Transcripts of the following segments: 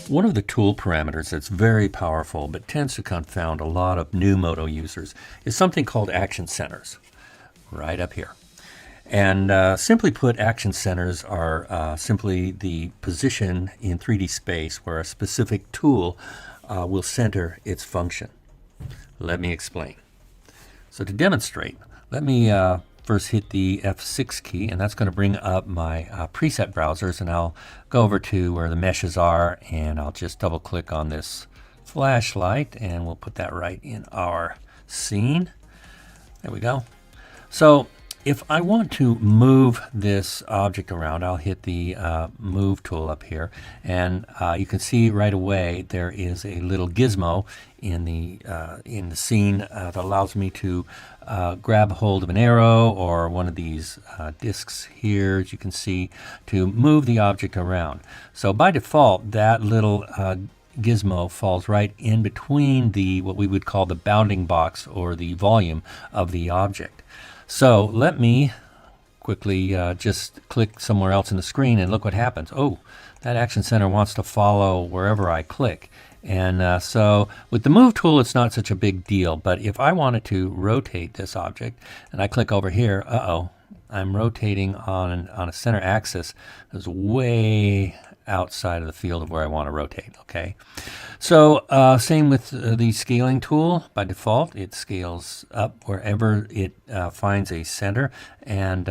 One of the tool parameters that's very powerful but tends to confound a lot of new Modo users is something called action centers, right up here. And simply put, action centers are simply the position in 3D space where a specific tool will center its function. Let me explain. So to demonstrate, let me first hit the F6 key, and that's going to bring up my preset browsers, and I'll go over to where the meshes are, and I'll just double click on this flashlight, and we'll put that right in our scene. There we go. So if I want to move this object around, I'll hit the move tool up here, and you can see right away there is a little gizmo in the scene that allows me to grab hold of an arrow or one of these discs here, as you can see, to move the object around. So by default, that little gizmo falls right in between the what we would call the bounding box or the volume of the object. So let me quickly just click somewhere else in the screen, and look what happens. Oh, that action center wants to follow wherever I click. And so with the move tool, it's not such a big deal. But if I wanted to rotate this object and I click over here, I'm rotating on a center axis that's way outside of the field of where I want to rotate. Okay, so same with the scaling tool. By default, it scales up wherever it finds a center, and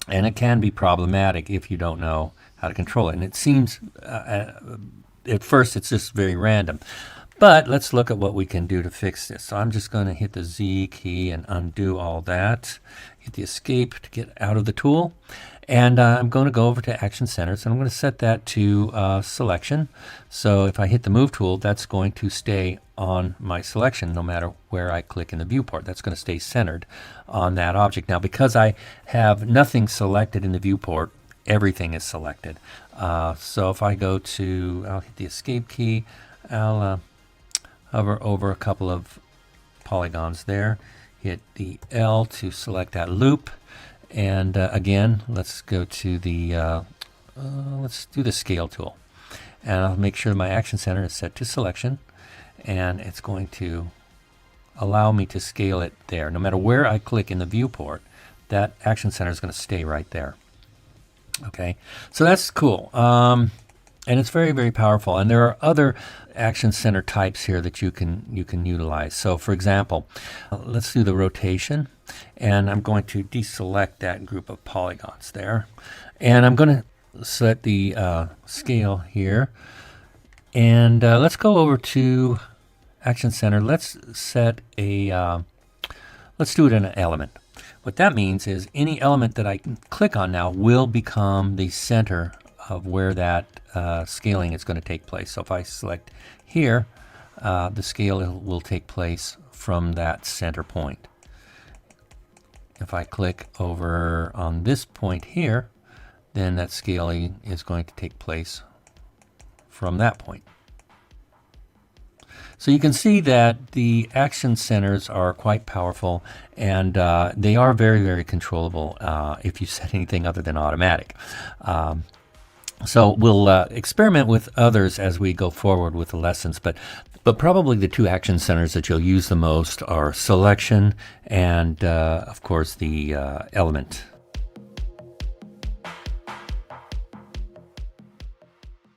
it can be problematic if you don't know how to control it. And it seems at first it's just very random. But let's look at what we can do to fix this. So I'm just going to hit the Z key and undo all that. Hit the escape to get out of the tool. And I'm going to go over to Action Centers, and I'm going to set that to selection. So if I hit the Move tool, that's going to stay on my selection no matter where I click in the viewport. That's going to stay centered on that object. Now, because I have nothing selected in the viewport, everything is selected. So if I go to, I'll hit the Escape key, I'll hover over a couple of polygons there, hit the L to select that loop. And again, let's go to the, let's do the scale tool. And I'll make sure my action center is set to selection. And it's going to allow me to scale it there. No matter where I click in the viewport, that action center is going to stay right there. Okay, so that's cool. And it's very, very powerful. And there are other action center types here that you can utilize. So for example, let's do the rotation, and I'm going to deselect that group of polygons there, and I'm going to set the scale here, and let's go over to action center. Let's set a let's do it in an element. What that means is any element that I click on now will become the center of where that scaling is going to take place. So if I select here, the scale will take place from that center point. If I click over on this point here, then that scaling is going to take place from that point. So you can see that the action centers are quite powerful, and they are very, very controllable if you set anything other than automatic. So we'll experiment with others as we go forward with the lessons, but probably the two action centers that you'll use the most are selection and, of course, the element